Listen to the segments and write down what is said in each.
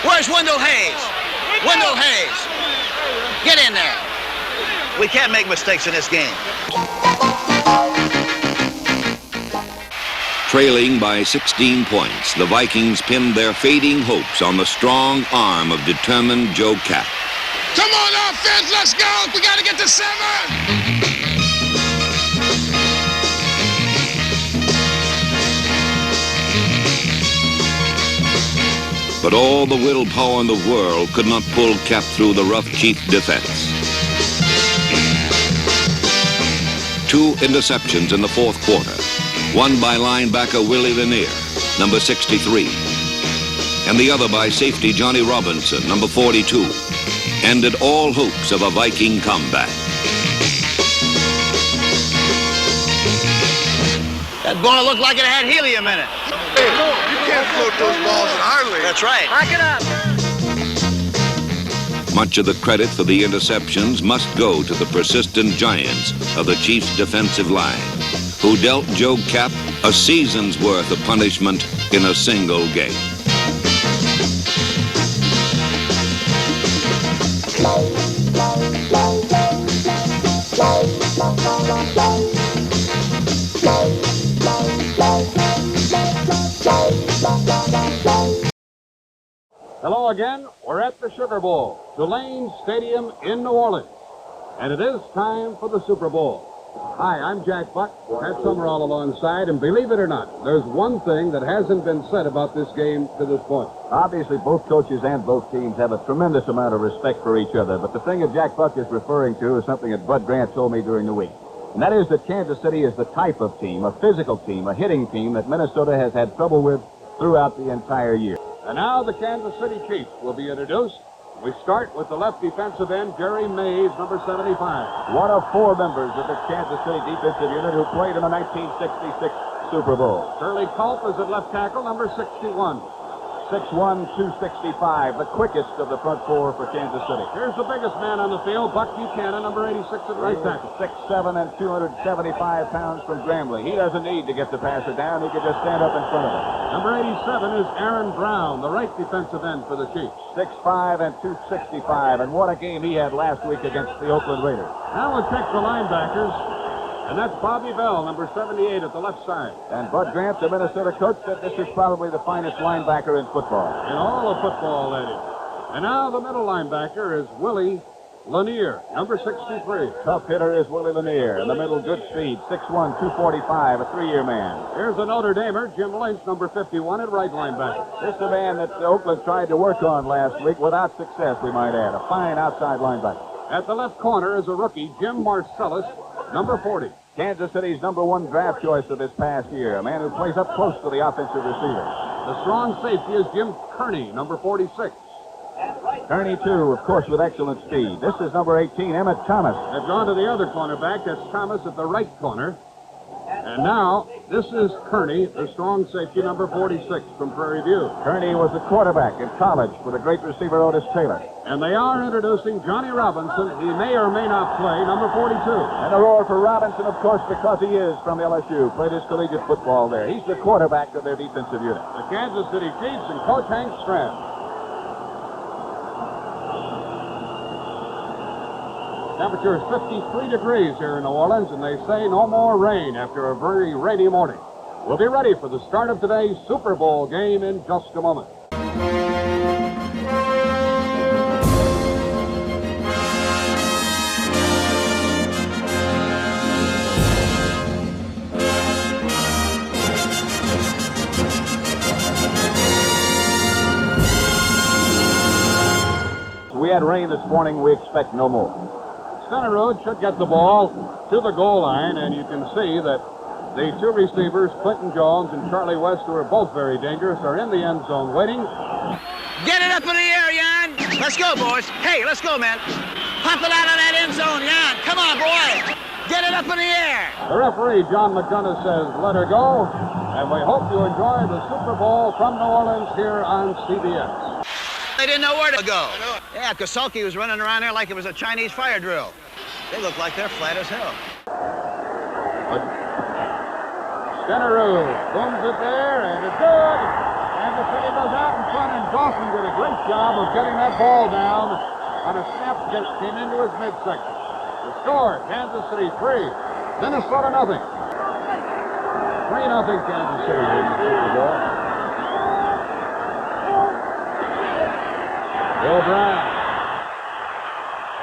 Where's Wendell Hayes? Wendell Hayes. Get in there. We can't make mistakes in this game. Trailing by 16 points, the Vikings pinned their fading hopes on the strong arm of determined Joe Kapp. Come on, offense, let's go. We got to get to 7. But all the willpower in the world could not pull Kapp through the rough Chief defense. 2 interceptions in the fourth quarter, one by linebacker Willie Lanier, number 63, and the other by safety Johnny Robinson, number 42, ended all hopes of a Viking comeback. That ball looked like it had helium in it. Hey, you can't float those balls in our league. That's right. Lock it up. Much of the credit for the interceptions must go to the persistent giants of the Chiefs' defensive line, who dealt Joe Kapp a season's worth of punishment in a single game. Hello again. We're at the Sugar Bowl, Tulane Stadium in New Orleans. And it is time for the Super Bowl. Hi, I'm Jack Buck, Pat Summerall alongside, and believe it or not, there's one thing that hasn't been said about this game to this point. Obviously, both coaches and both teams have a tremendous amount of respect for each other, but the thing that Jack Buck is referring to is something that Bud Grant told me during the week. And that is that Kansas City is the type of team, a physical team, a hitting team that Minnesota has had trouble with throughout the entire year. And now the Kansas City Chiefs will be introduced. We start with the left defensive end, Jerry Mays, number 75. One of 4 members of the Kansas City defensive unit who played in the 1966 Super Bowl. Shirley Culp is at left tackle, number 61. 6'1", 265, the quickest of the front 4 for Kansas City. Here's the biggest man on the field, Buck Buchanan, number 86 at right tackle. 6'7" and 275 pounds from Grambling. He doesn't need to get the passer down. He can just stand up in front of him. Number 87 is Aaron Brown, the right defensive end for the Chiefs. 6'5" and 265, and what a game he had last week against the Oakland Raiders. Now we'll check the linebackers, and that's Bobby Bell, number 78 at the left side. And Bud Grant, the Minnesota coach, said this is probably the finest linebacker in football. In all of football, that is. And now the middle linebacker is Willie Lanier, number 63. Tough hitter is Willie Lanier. In the middle, good speed, 6'1", 245, a 3-year man. Here's a Notre Damer, Jim Lynch, number 51 at right linebacker. This is a man that Oakland tried to work on last week without success, we might add. A fine outside linebacker. At the left corner is a rookie, Jim Marcellus, number 40. Kansas City's number 1 draft choice of this past year, a man who plays up close to the offensive receiver. The strong safety is Jim Kearney, number 46. Kearney, too, of course, with excellent speed. This is number 18, Emmett Thomas. They've gone to the other cornerback. That's Thomas at the right corner. And now, this is Kearney, the strong safety, number 46 from Prairie View. Kearney was the quarterback in college for the great receiver Otis Taylor. And they are introducing Johnny Robinson. He may or may not play, number 42. And a roar for Robinson, of course, because he is from LSU. Played his collegiate football there. He's the quarterback of their defensive unit. The Kansas City Chiefs and Coach Hank Strand. Temperature is 53 degrees here in New Orleans, and they say no more rain after a very rainy morning. We'll be ready for the start of today's Super Bowl game in just a moment. We had rain this morning. We expect no more. Stenerud should get the ball to the goal line, and you can see that the 2 receivers, Clinton Jones and Charlie West, who are both very dangerous, are in the end zone waiting. Get it up in the air, Jan. Let's go, boys. Hey, let's go, man. Pop it out of that end zone, Jan. Come on, boy. Get it up in the air. The referee, John McDonough, says, let her go, and we hope you enjoy the Super Bowl from New Orleans here on CBS. They didn't know where to go. Yeah, Kosalki was running around there like it was a Chinese fire drill. They look like they're flat as hell. Stenerud booms it there, and it's good. Kansas City goes out in front and Dawson did a great job of getting that ball down on a snap that came into his midsection. The score, Kansas City 3, Minnesota nothing. 3-0 Kansas City in the Super Bowl. Bill Brown.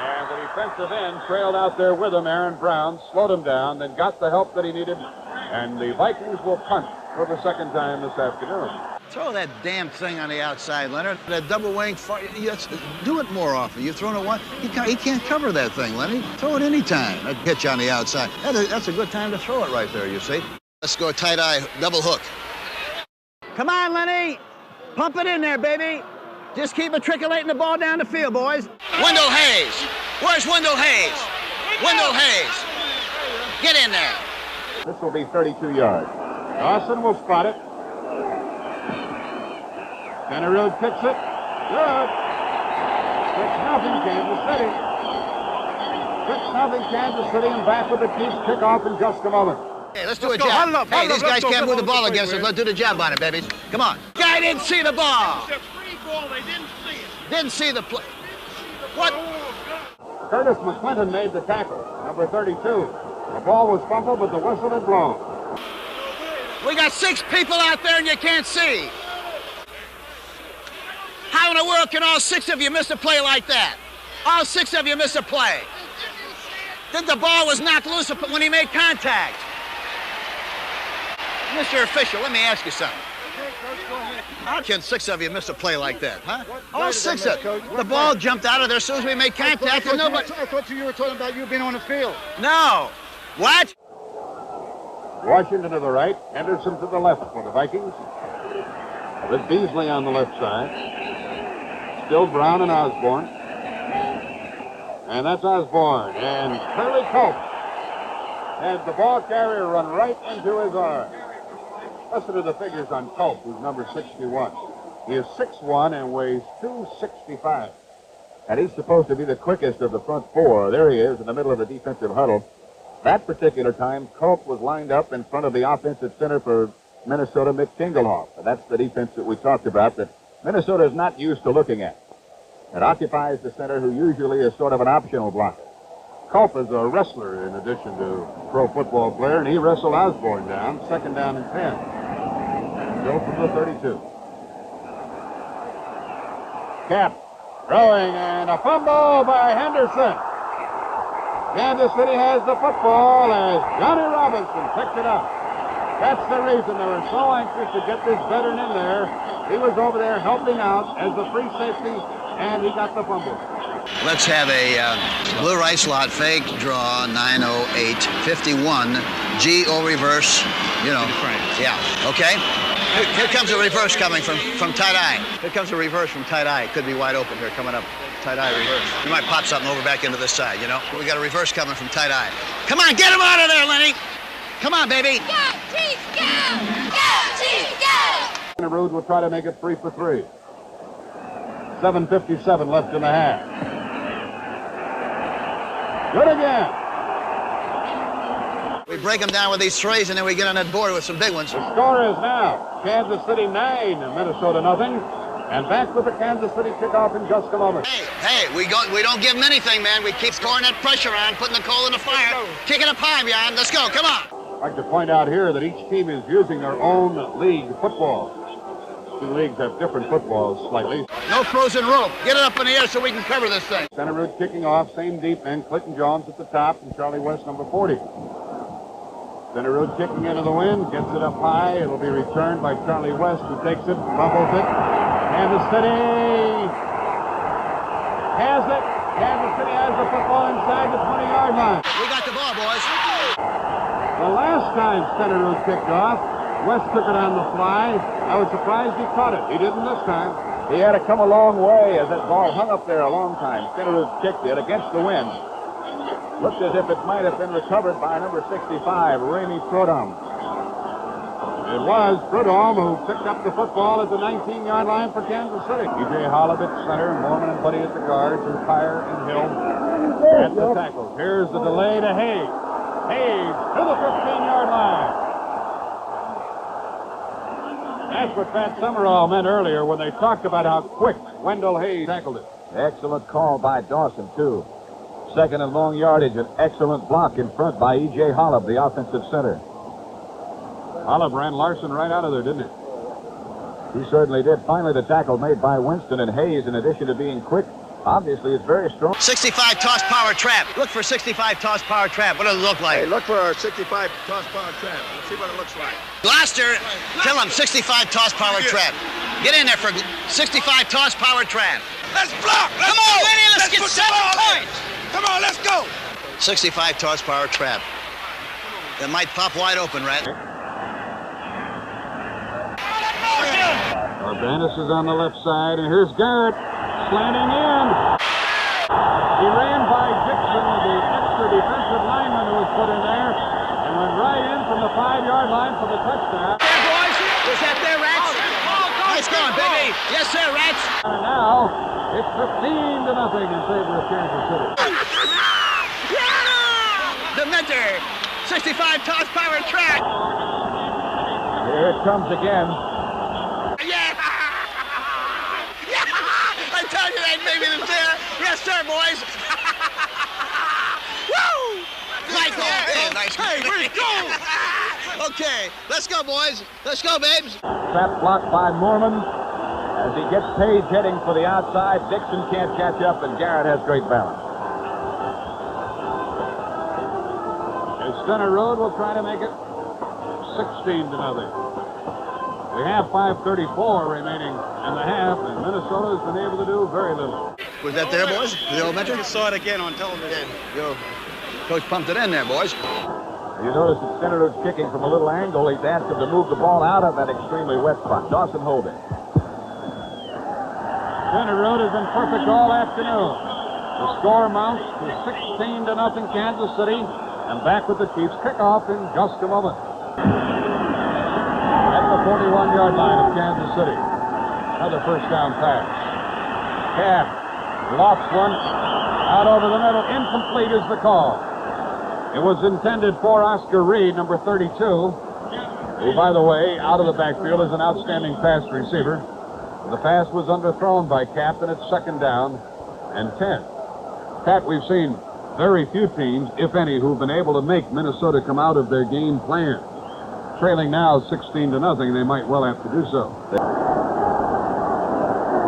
And the defensive end trailed out there with him. Aaron Brown slowed him down, then got the help that he needed. And the Vikings will punt for the second time this afternoon. Throw that damn thing on the outside, Leonard. That double wing, do it more often. You've thrown it one. He can't cover that thing, Lenny. Throw it any time. That pitch on the outside. That's a good time to throw it right there, you see. Let's go tight eye, double hook. Come on, Lenny. Pump it in there, baby. Just keep matriculating the ball down the field, boys. Wendell Hayes. Where's Wendell Hayes? Wendell Hayes. Get in there. This will be 32 yards. Dawson will spot it. Centerfield kicks it. Good. 6-0 Kansas City. 6-0 Kansas City, and back with the Chiefs kickoff in just a moment. Hey, let's do a job. Hey, these guys can't move the ball against us. Let's do the job on it, babies. Come on. Guy didn't see the ball. It's a free ball. They didn't see it. Didn't see the play. What? Curtis McClinton made the tackle, number 32. The ball was fumbled, but the whistle had blown. We got 6 people out there and you can't see. How in the world can all 6 of you miss a play like that? All 6 of you miss a play. Then the ball was knocked loose when he made contact. Mr. Official, let me ask you something. How can 6 of you miss a play like that, huh? All 6 of you. The ball jumped out of there as soon as we made contact and nobody... I thought you were talking about you being on the field. No. What? Washington to the right, Henderson to the left for the Vikings. With Beasley on the left side. Still Brown and Osborne. And that's Osborne. And Curly Culp has the ball carrier run right into his arm. Listen to the figures on Culp, who's number 61. He is 6'1" and weighs 265. And he's supposed to be the quickest of the front 4. There he is in the middle of the defensive huddle. That particular time, Culp was lined up in front of the offensive center for Minnesota, Mick Tingelhoff. And that's the defense that we talked about that Minnesota is not used to looking at. It occupies the center, who usually is sort of an optional blocker. Culp is a wrestler in addition to pro football player, and he wrestled Osborne down, 2nd down and 10. Go from the 32. Cap throwing, and a fumble by Henderson. Kansas City has the football as Johnny Robinson picked it up. That's the reason they were so anxious to get this veteran in there. He was over there helping out as the free safety, and he got the fumble. Let's have a blue right slot fake draw 908-51 GO reverse. You know. Yeah. Okay. Here comes a reverse coming from tight eye. Here comes a reverse from tight eye. It could be wide open here coming up. Tight eye reverse. We might pop something over back into this side, you know. We got a reverse coming from tight eye. Come on, get him out of there, Lenny. Come on, baby. Go, Chiefs, go! Go, Chiefs, go! Rude will try to make it 3 for 3. 7:57 left in the half. Good again. We break them down with these threes, and then we get on that board with some big ones. The score is now Kansas City 9, Minnesota nothing. And back with the Kansas City kickoff in just a moment. Hey, we don't give them anything, man. We keep pouring that pressure on, putting the coal in the fire, kicking up high, Jan. Let's go, come on. I'd like to point out here that each team is using their own league football. 2 leagues have different footballs slightly. No frozen rope. Get it up in the air so we can cover this thing. Center route kicking off, same deep men. Clinton Jones at the top and Charlie West, number 40. Center road kicking into the wind, gets it up high. It'll be returned by Charlie West, who takes it, fumbles it. Kansas City has it. Kansas City has the football inside the 20-yard line. We got the ball, boys. The last time center road kicked off, West took it on the fly. I was surprised he caught it. He didn't this time. He had to come a long way as that ball hung up there a long time. Center road kicked it against the wind. Looked as if it might have been recovered by number 65, Ramey Prudhomme. It was Prudhomme who picked up the football at the 19-yard line for Kansas City. E.J. Holloway center, Mormon and Buddy at the guards, and Pryor and Hill at the tackles. Here's the delay to Hayes. Hayes to the 15-yard line. That's what Pat Summerall meant earlier when they talked about how quick Wendell Hayes tackled it. Excellent call by Dawson, too. Second and long yardage, an excellent block in front by E.J. Hollab, the offensive center. Hollab ran Larson right out of there, didn't he? He certainly did. Finally, the tackle made by Winston, and Hayes, in addition to being quick, obviously is very strong. 65 toss power trap. Look for 65 toss power trap. What does it look like? Hey, look for a 65 toss power trap. Let's see what it looks like. Gloucester, tell him 65 toss power trap. Get in there for 65 toss power trap. Let's block. Let's Come on, go. Lenny, let's get put 7 the ball in. points. Come on, let's go. 65 toss power trap. That might pop wide open, Rat. Urbanus is on the left side, and here's Garrett slanting in. He ran by Dixon, the extra defensive lineman who was put in there, and went right in from the 5-yard line for the touchdown. There, boys. Was that there, Rats? Nice going, baby. Yes, sir, Rats. And now it's 15-0 in favor of Kansas City. The mentor. 65 toss power trap. Here it comes again. Yeah! Yeah! I told you that baby was there. Yes, sir, boys. Woo! Michael. Hey, nice. Hey, where'd it go? Okay, let's go, boys. Let's go, babes. Trap blocked by Moorman. As he gets Page heading for the outside, Dixon can't catch up, and Garrett has great balance. Center Road will try to make it 16-0. We have 5:34 remaining in the half, and Minnesota has been able to do very little. Was that there, boys? The old mentor? You saw it again on television. Yo, Coach pumped it in there, boys. You notice that Center Road's kicking from a little angle. He's asked him to move the ball out of that extremely wet spot. Dawson holding. Center Road has been perfect all afternoon. The score amounts to 16-0 Kansas City. And back with the Chiefs. Kickoff in just a moment. At the 41-yard line of Kansas City. Another first down pass. Cap lofts one. Out over the middle. Incomplete is the call. It was intended for Oscar Reed, number 32. Who, by the way, out of the backfield is an outstanding pass receiver. The pass was underthrown by Cap, and it's second down and 10. Pat, we've seen very few teams, if any, who've been able to make Minnesota come out of their game plan. Trailing now 16-0, they might well have to do so.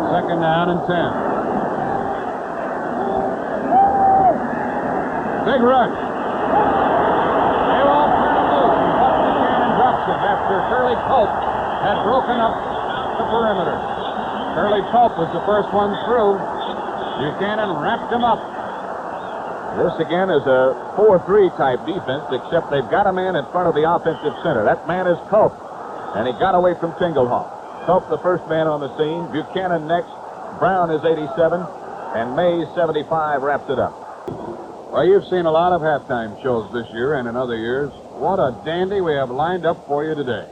Second down and 10. Big rush. They won't turn him loose. But Buchanan drops him after Curly Culp had broken up the perimeter. Curly Culp was the first one through. Buchanan wrapped him up. This again is a 4-3 type defense, except they've got a man in front of the offensive center. That man is Culp, and he got away from Tingelhoff. Culp, the first man on the scene. Buchanan next. Brown is 87, and Mays 75 wraps it up. Well, you've seen a lot of halftime shows this year and in other years. What a dandy we have lined up for you today.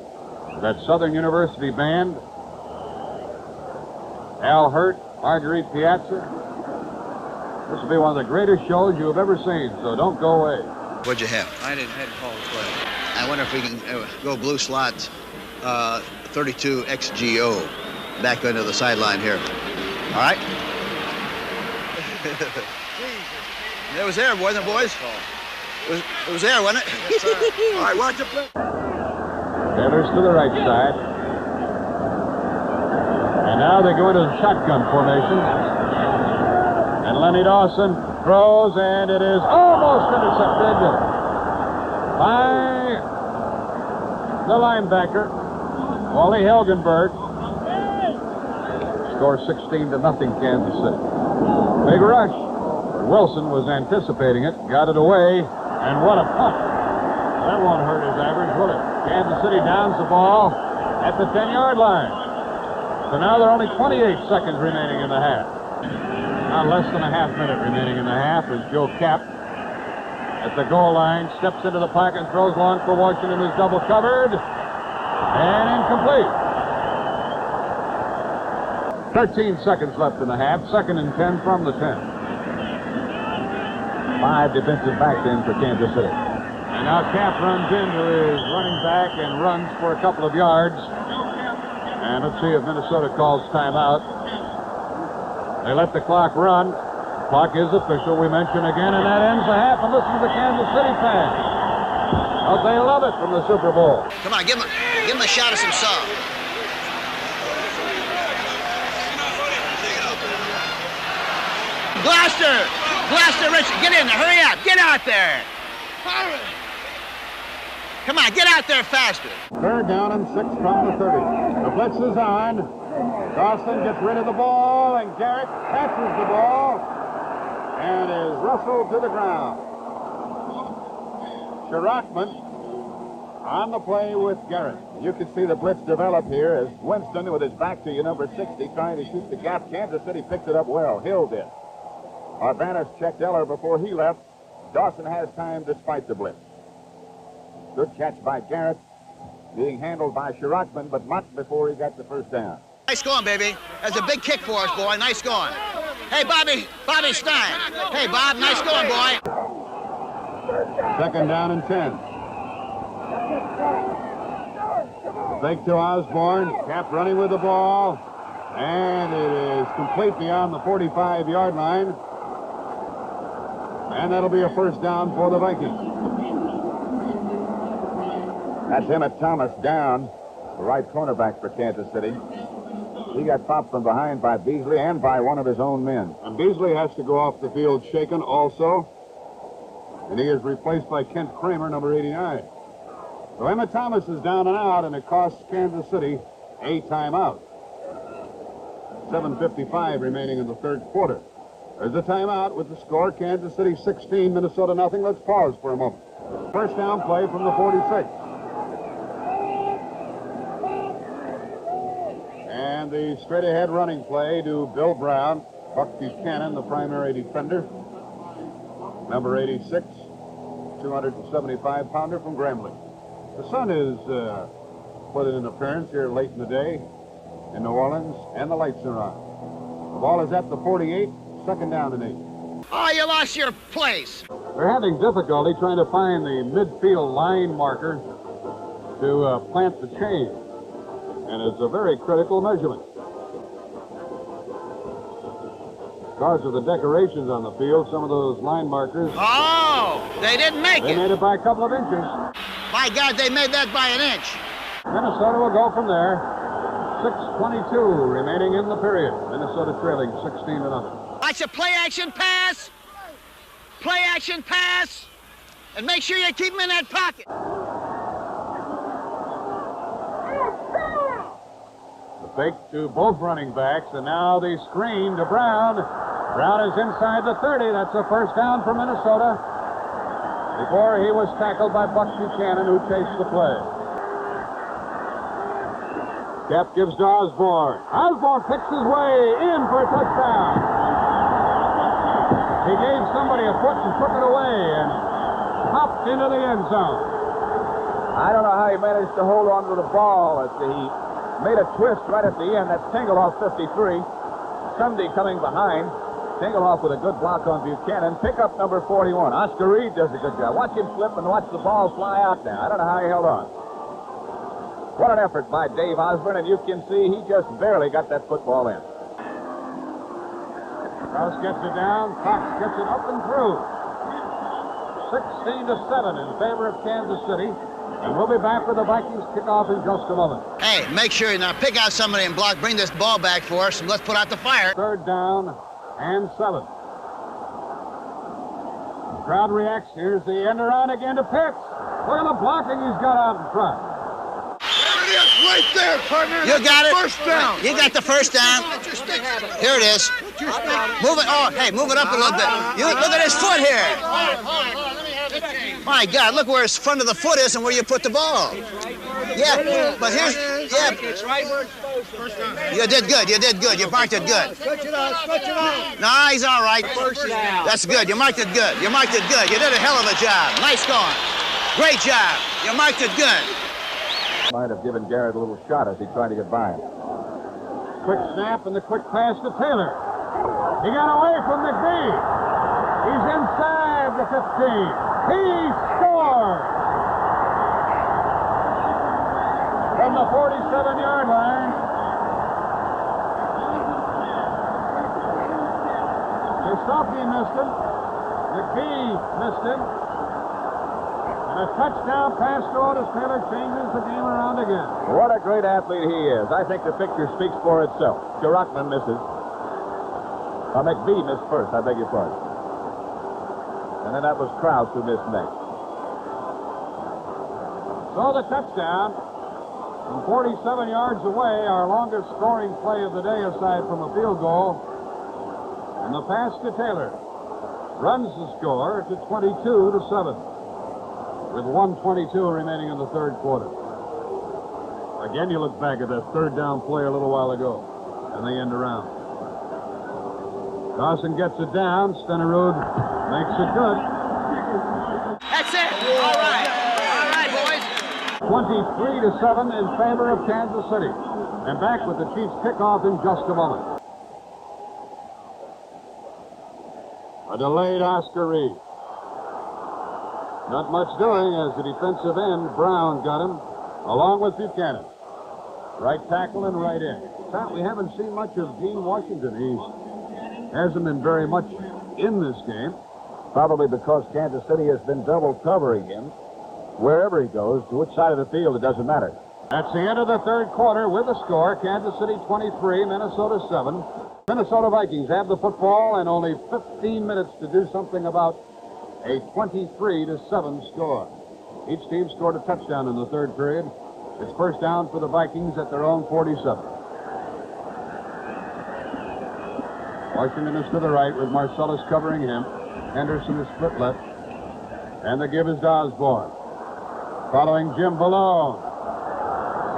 That Southern University band, Al Hurt, Marguerite Piazza. This will be one of the greatest shows you have ever seen, so don't go away. What'd you have? I didn't head call the play. I wonder if we can go blue slot 32 XGO back into the sideline here. All right? It was there, wasn't it, boys? It was there, wasn't it? Yes, sir. All right, watch the play. Taylor's to the right side. And now they go into the shotgun formation. And Lenny Dawson throws, and it is almost intercepted by the linebacker, Wally Helgenberg. Score 16-0 Kansas City. Big rush. Wilson was anticipating it, got it away, and what a punt. That won't hurt his average, will it? Kansas City downs the ball at the 10-yard line. So now there are only 28 seconds remaining in the half. Now less than a half minute remaining in the half as Joe Cap at the goal line steps into the pocket and throws long for Washington, who's double covered and incomplete. 13 seconds left in the half. Second and 10 from the 10. 5 defensive backs in for Kansas City. And now Cap runs into his running back and runs for a couple of yards. And let's see if Minnesota calls timeout. They let the clock run. Clock is official, we mention again, and that ends the half. And listen to the Kansas City fans. Oh, they love it from the Super Bowl. Come on, give him a shot of some salt. Gloucester, Richard, get in there, hurry up, get out there. Come on, get out there faster. Third down and 6 from the 30. The blitz is on. Dawson gets rid of the ball, and Garrett catches the ball and is rustled to the ground. Sherachman on the play with Garrett. You can see the blitz develop here as Winston, with his back to you, number 60, trying to shoot the gap. Kansas City picked it up well. Hill did. Arvanis checked Eller before he left. Dawson has time despite the blitz. Good catch by Garrett, being handled by Sherachman, but not before he got the first down. Nice going, baby. That's a big kick for us, boy. Nice going. Hey, Bobby Stein. Hey, Bob, nice going, boy. Second down and 10. Fake to Osborne. Cap running with the ball. And it is complete beyond the 45-yard line. And that'll be a first down for the Vikings. That's Emmett Thomas down, the right cornerback for Kansas City. He got popped from behind by Beasley and by one of his own men. And Beasley has to go off the field shaken also. And he is replaced by Kent Kramer, number 89. So Emmett Thomas is down and out, and it costs Kansas City a timeout. 7:55 remaining in the third quarter. There's a timeout with the score, Kansas City 16, Minnesota nothing. Let's pause for a moment. First down play from the 46. And the straight-ahead running play to Bill Brown. Buck Buchanan, the primary defender. Number 86, 275-pounder from Grambling. The sun is put in an appearance here late in the day in New Orleans, and the lights are on. The ball is at the 48, second down and 8. Oh, you lost your place. They're having difficulty trying to find the midfield line marker to plant the chain. And it's a very critical measurement. Because of the decorations on the field, some of those line markers... Oh, they didn't make They it. made it by a couple of inches. My God, they made that by an inch. Minnesota will go from there. 6:22 remaining in the period. Minnesota trailing 16-0. Watch a play-action pass. Play-action pass. And make sure you keep him in that pocket. The fake to both running backs, and now the screen to Brown. Brown is inside the 30. That's a first down for Minnesota. Before he was tackled by Buck Buchanan, who chased the play. Cap gives to Osborne. Osborne picks his way in for a touchdown. He gave somebody a foot and took it away and popped into the end zone. I don't know how he managed to hold on to the ball as he made a twist right at the end. That's Tingelhoff, 53. Sunday coming behind. Tingelhoff with a good block on Buchanan. Pick up number 41. Oscar Reed does a good job. Watch him flip and watch the ball fly out now. I don't know how he held on. What an effort by Dave Osborne, and you can see he just barely got that football in. Krause gets it down. Cox gets it up and through. 16-7 in favor of Kansas City. And we'll be back with the Vikings kickoff in just a moment. Hey, make sure you now pick out somebody and block. Bring this ball back for us, and let's put out the fire. Third down and 7. Crowd reacts. Here's the end around again to Pitts. Look at the blocking he's got out in front. There it is, right there, partner. You got it. First down. You got the first down. Here it is. Move it. Oh, hey, move it up a little bit. You look at his foot here. My God, look where his front of the foot is and where you put the ball. Yeah, but here's It's right where it's supposed to. You did good. You did good. You marked it good. Stretch it out. No, he's all right. First down. That's good. You marked it good. You marked it good. You did a hell of a job. Nice going. Great job. You marked it good. Might have given Garrett a little shot as he tried to get by him. Quick snap and the quick pass to Taylor. He got away from McVie. He's inside the 15. He scores! From the 47-yard line, Sophie missed him. McBee missed him. And a touchdown pass to Otis Taylor changes the game around again. What a great athlete he is. I think the picture speaks for itself. Sherrockman misses. McBee missed first, I beg your pardon. And then that was Krause who missed next. So the touchdown from 47 yards away, our longest scoring play of the day aside from a field goal. And the pass to Taylor runs the score to 22-7 with 1:22 remaining in the third quarter. Again, you look back at that third down play a little while ago, and they end around. Dawson gets it down. Stenerud makes it good. That's it. All right. All right, boys. 23-7 in favor of Kansas City. And back with the Chiefs kickoff in just a moment. A delayed Oscar Reed. Not much doing as the defensive end, Brown, got him, along with Buchanan. Right tackle and right end. Pat, we haven't seen much of Gene Washington. He hasn't been very much in this game. Probably because Kansas City has been double covering him. Wherever he goes, to which side of the field, it doesn't matter. That's the end of the third quarter with the score. Kansas City 23, Minnesota 7. Minnesota Vikings have the football and only 15 minutes to do something about a 23-7 score. Each team scored a touchdown in the third period. It's first down for the Vikings at their own 47. Washington is to the right with Marcellus covering him. Henderson is split left. And the give is to Osborne. Following Jim Balone.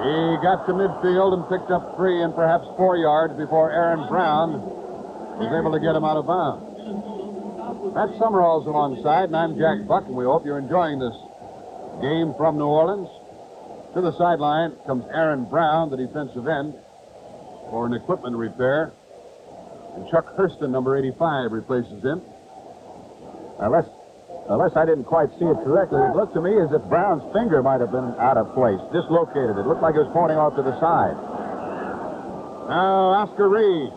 He got to midfield and picked up 3 and perhaps 4 yards before Aaron Brown was able to get him out of bounds. Pat Summerall's alongside, and I'm Jack Buck, and we hope you're enjoying this game from New Orleans. To the sideline comes Aaron Brown, the defensive end, for an equipment repair. And Chuck Hurston, number 85, replaces him. Unless I didn't quite see it correctly, it looked to me as if Brown's finger might have been out of place, dislocated. It looked like it was pointing off to the side. Now Oscar Reed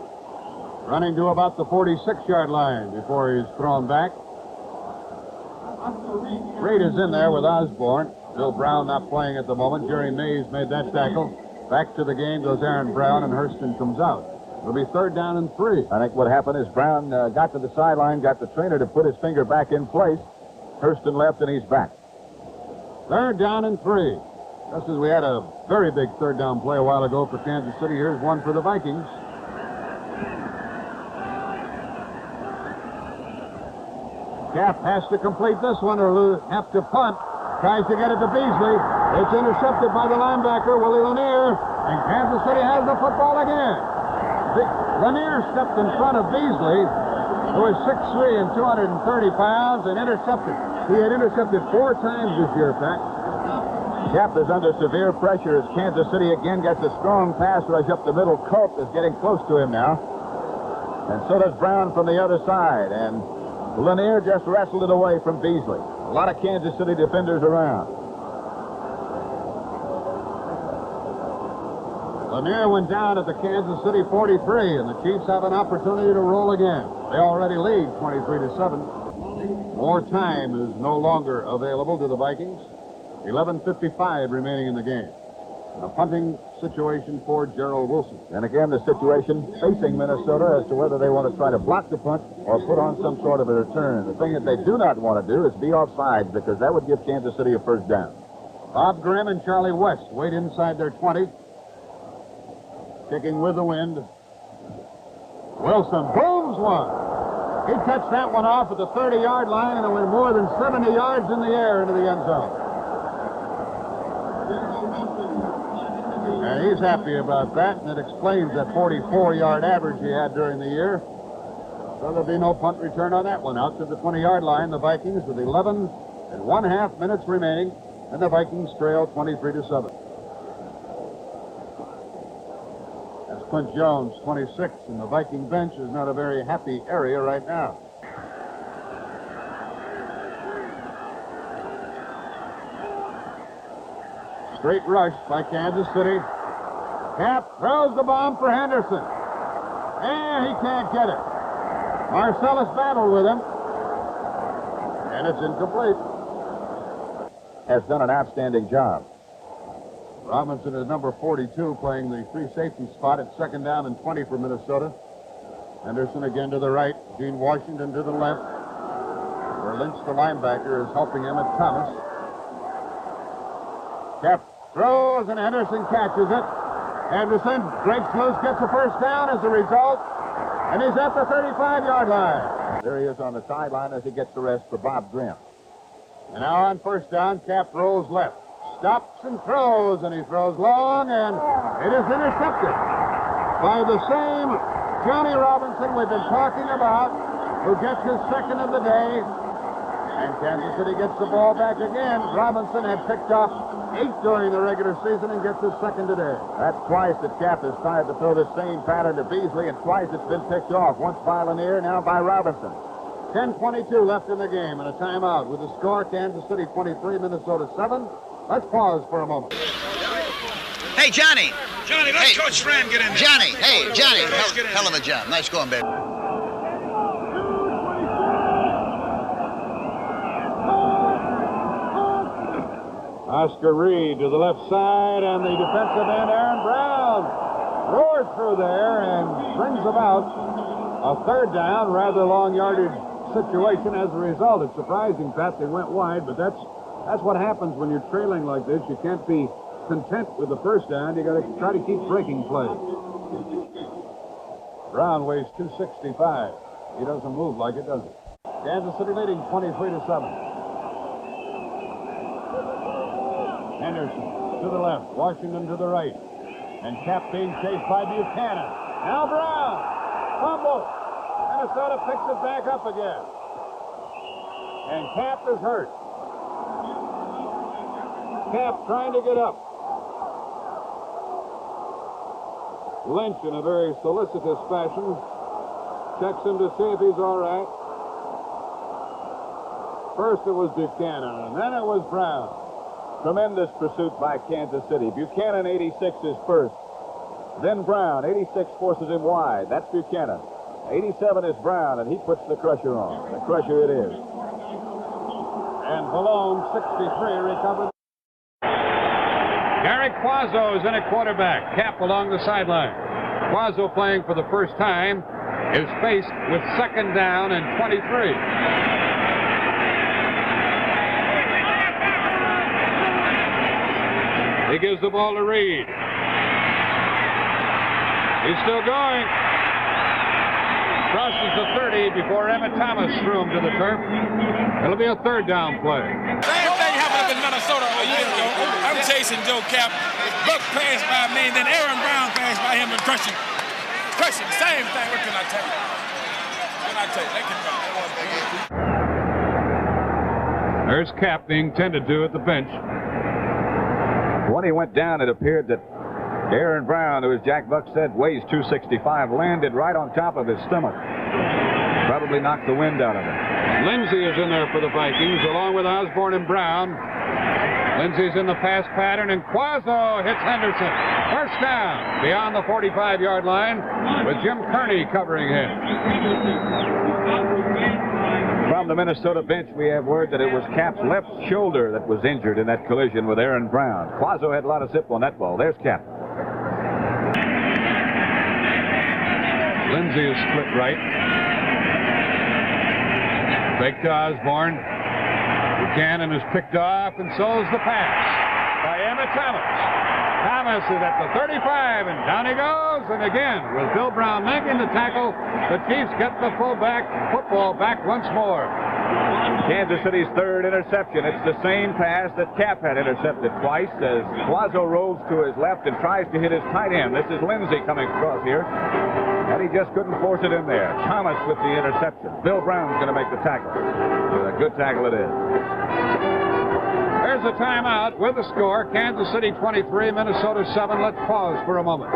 running to about the 46-yard line before he's thrown back. Reed is in there with Osborne. Bill Brown not playing at the moment. Jerry Mays made that tackle. Back to the game goes Aaron Brown, and Hurston comes out. It'll be third down and 3. I think what happened is Brown got to the sideline, got the trainer to put his finger back in place. Hurston left, and he's back. Third down and 3. Just as we had a very big third down play a while ago for Kansas City, here's one for the Vikings. Cap has to complete this one or have to punt. Tries to get it to Beasley. It's intercepted by the linebacker, Willie Lanier, and Kansas City has the football again. Lanier stepped in front of Beasley, who is 6'3" and 230 pounds, and intercepted. He had intercepted 4 times this year, Pat. Cap is under severe pressure as Kansas City again gets a strong pass rush up the middle. Culp is getting close to him now. And so does Brown from the other side. And Lanier just wrestled it away from Beasley. A lot of Kansas City defenders around. Lanier went down at the Kansas City 43, and the Chiefs have an opportunity to roll again. They already lead 23-7. More time is no longer available to the Vikings. 11:55 remaining in the game. A punting situation for Gerald Wilson. And again, the situation facing Minnesota as to whether they want to try to block the punt or put on some sort of a return. The thing that they do not want to do is be offside, because that would give Kansas City a first down. Bob Grimm and Charlie West wait inside their 20. Kicking with the wind. Wilson booms one. He touched that one off at the 30-yard line, and it went more than 70 yards in the air into the end zone. And he's happy about that, and it explains that 44-yard average he had during the year. So there'll be no punt return on that one. Out to the 20-yard line, the Vikings with 11 and 1/2 minutes remaining, and the Vikings trail 23-7. That's Clint Jones, 26, and the Viking bench is not a very happy area right now. Straight rush by Kansas City. Cap throws the bomb for Henderson. And he can't get it. Marcellus battled with him. And it's incomplete. Has done an outstanding job. Robinson is number 42, playing the free safety spot at 2nd down and 20 for Minnesota. Henderson again to the right. Gene Washington to the left. Where Lynch, the linebacker, is helping Emmett Thomas. Cap throws, and Henderson catches it. Anderson breaks loose, gets the first down as a result, and he's at the 35-yard line. There he is on the sideline as he gets the rest for Bob Grimm. And now on first down, Cap rolls left. Stops and throws, and he throws long, and it is intercepted by the same Johnny Robinson we've been talking about, who gets his second of the day. And Kansas City gets the ball back again. Robinson had picked up 8 during the regular season and gets his second today. That's twice that Cap has tried to throw the same pattern to Beasley, and twice it's been picked off. Once by Lanier, now by Robinson. 10:22 left in the game and a timeout. With the score, Kansas City 23, Minnesota 7. Let's pause for a moment. Hey, Johnny. Johnny, let Coach Fran get in there. Johnny. Hey, Johnny. Let's get in Hell of there. a job. Nice going, baby. Oscar Reed to the left side, and the defensive end, Aaron Brown, roars through there and brings about a 3rd down, rather long yardage situation as a result. It's surprising, Pat, they went wide, but that's what happens when you're trailing like this. You can't be content with the first down. You got to try to keep breaking plays. Brown weighs 265. He doesn't move like it, does he? Kansas City leading 23-7. Henderson to the left, Washington to the right, and Cap being chased by Buchanan. Now Brown, fumble. Minnesota picks it back up again, and Cap is hurt. Cap trying to get up. Lynch, in a very solicitous fashion, checks him to see if he's all right. First it was Buchanan, and then it was Brown. Tremendous pursuit by Kansas City. Buchanan, 86, is first. Then Brown, 86, forces him wide. That's Buchanan. 87 is Brown, and he puts the crusher on. The crusher it is. And Malone, 63, recovered. Gary Quazzo is in at quarterback. Cap along the sideline. Quazzo, playing for the first time, is faced with 2nd down and 23. He gives the ball to Reed. He's still going. Crosses the 30 before Emmett Thomas threw him to the turf. It'll be a 3rd down play. Same thing happened up in Minnesota a year ago. I'm chasing Joe Cap. Buck passed by me, and then Aaron Brown passed by him and crushed him. Crushed him. Same thing. What can I tell you? What can I tell you? They can run. There's Cap being tended to at the bench. When he went down, it appeared that Aaron Brown, who, as Jack Buck said, weighs 265, landed right on top of his stomach. Probably knocked the wind out of him. Lindsey is in there for the Vikings, along with Osborne and Brown. Lindsey's in the pass pattern, and Quazzo hits Henderson. First down, beyond the 45-yard line, with Jim Kearney covering him. From the Minnesota bench, we have word that it was Cap's left shoulder that was injured in that collision with Aaron Brown. Quazzo had a lot of zip on that ball. There's Cap. Lindsey is split right. Fake to Osborne. Buchanan is picked off, and so is the pass by Emmett Thomas. Thomas is at the 35, and down he goes. And again, with Bill Brown making the tackle, the Chiefs get the football back once more. Kansas City's 3rd interception. It's the same pass that Cap had intercepted twice as Quazzo rolls to his left and tries to hit his tight end. This is Lindsey coming across here, and he just couldn't force it in there. Thomas with the interception. Bill Brown's going to make the tackle. A good tackle it is. There's a timeout with the score. Kansas City 23, Minnesota 7. Let's pause for a moment.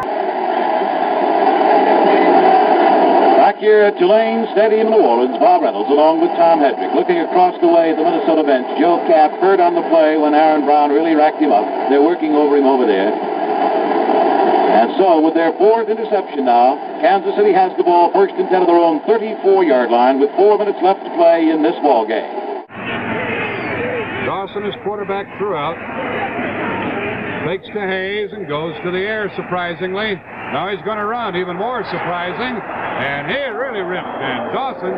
Back here at Tulane Stadium in New Orleans, Bob Reynolds along with Tom Hedrick looking across the way at the Minnesota bench. Joe Cap hurt on the play when Aaron Brown really racked him up. They're working over him over there. And so with their 4th interception now, Kansas City has the ball first and 10 of their own 34-yard line with 4 minutes left to play in this ball game. Dawson is quarterback throughout. Fakes to Hayes and goes to the air, surprisingly. Now he's going to run, even more surprising. And he really ripped. And Dawson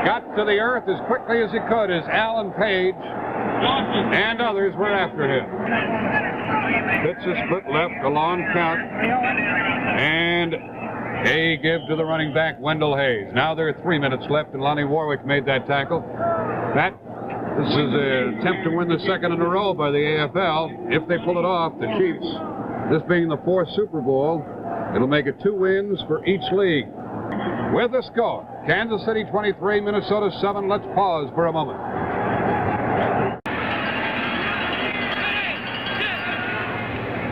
got to the earth as quickly as he could as Alan Page and others were after him. Hits a split left, a long count. And a give to the running back, Wendell Hayes. Now there are 3 minutes left, and Lonnie Warwick made that tackle. This is an attempt to win the second in a row by the AFL. If they pull it off, the Chiefs, this being the 4th Super Bowl, it'll make it 2 wins for each league. With the score, Kansas City 23, Minnesota 7. Let's pause for a moment.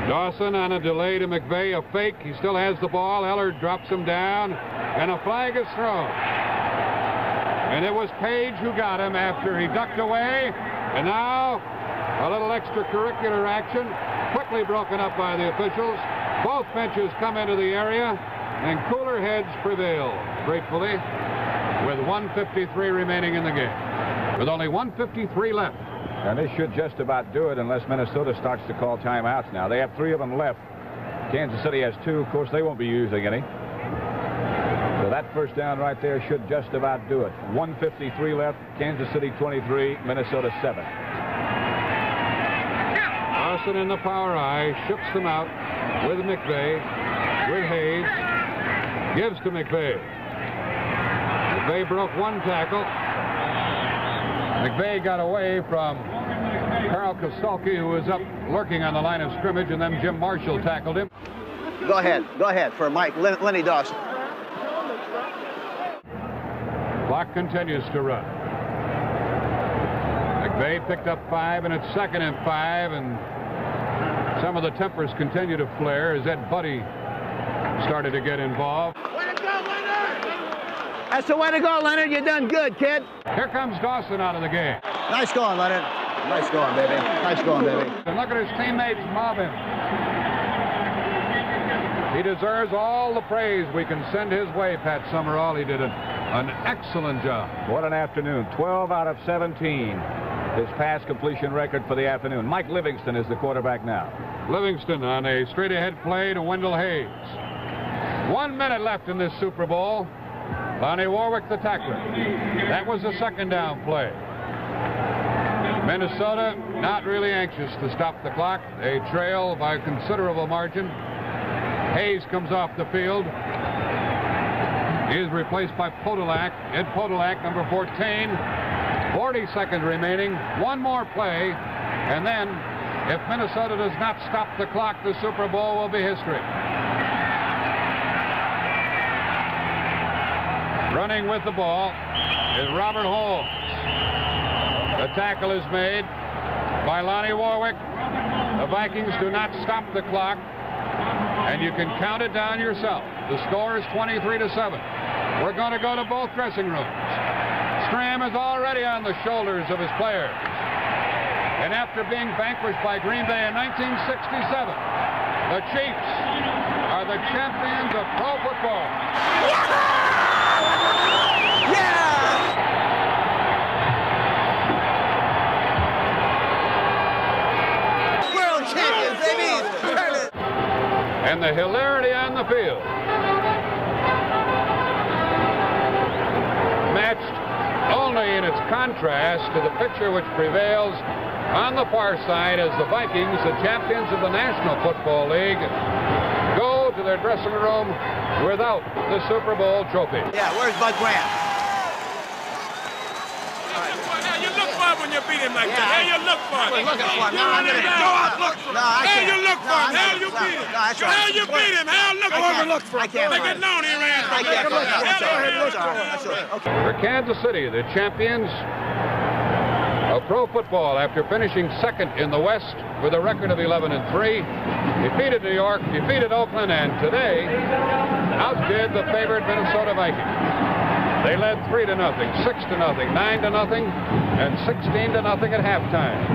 Dawson on a delay to McVay, a fake. He still has the ball. Eller drops him down, and a flag is thrown. And it was Page who got him after he ducked away. And now a little extracurricular action, quickly broken up by the officials. Both benches come into the area, and cooler heads prevail, gratefully, with 1:53 remaining in the game. With only 1:53 left. And this should just about do it unless Minnesota starts to call timeouts now. They have 3 of them left. Kansas City has 2. Of course, they won't be using any. So that first down right there should just about do it. 1:53 left. Kansas City 23, Minnesota 7. Dawson in the power eye, ships them out with McVay, with Hayes, gives to McVay. McVay broke 1 tackle. McVay got away from Carl Kosalki, who was up lurking on the line of scrimmage, and then Jim Marshall tackled him. Go ahead for Mike Lenny Dawson. Clock continues to run. McVay picked up 5, and it's 2nd and 5, and some of the tempers continue to flare as Ed Buddy started to get involved. Way to go, Leonard! That's the way to go, Leonard. You done good, kid. Here comes Dawson out of the game. Nice going, Leonard. Nice going, baby. Nice going, baby. And look at his teammates mob him. He deserves all the praise we can send his way, Pat Summerall. He did an excellent job. What an afternoon. 12 out of 17. His pass completion record for the afternoon. Mike Livingston is the quarterback now. Livingston on a straight-ahead play to Wendell Hayes. 1 minute left in this Super Bowl. Lonnie Warwick, the tackler. That was the 2nd down play. Minnesota not really anxious to stop the clock. They trail by a considerable margin. Hayes comes off the field. He is replaced by Podolak. Ed Podolak, number 14. 40 seconds remaining. 1 more play. And then, if Minnesota does not stop the clock, the Super Bowl will be history. Running with the ball is Robert Holmes. The tackle is made by Lonnie Warwick. The Vikings do not stop the clock, and you can count it down yourself. The score is 23-7. We're going to go to both dressing rooms. Stram is already on the shoulders of his players. And after being vanquished by Green Bay in 1967, the Chiefs are the champions of pro football. World champions, baby. And the hilarity on the field matched only in its contrast to the picture which prevails on the far side as the Vikings, the champions of the National Football League, go to their dressing room without the Super Bowl trophy. Yeah, where's Bud Grant? Now you look for him when you beat him like that. Now you look for him. I was looking for him. You run him down. No, I How can't. you look for him? No, How you beat him? No, that's right. How you beat him? How look for him? I can't. Make it known he ran from I can't. him. That's all right. Okay. For Kansas City, the champions of pro football, after finishing 2nd in the West with a record of 11-3, defeated New York, defeated Oakland, and today outdid the favored Minnesota Vikings. They led 3-0, 6-0, 9-0, and 16-0 at halftime.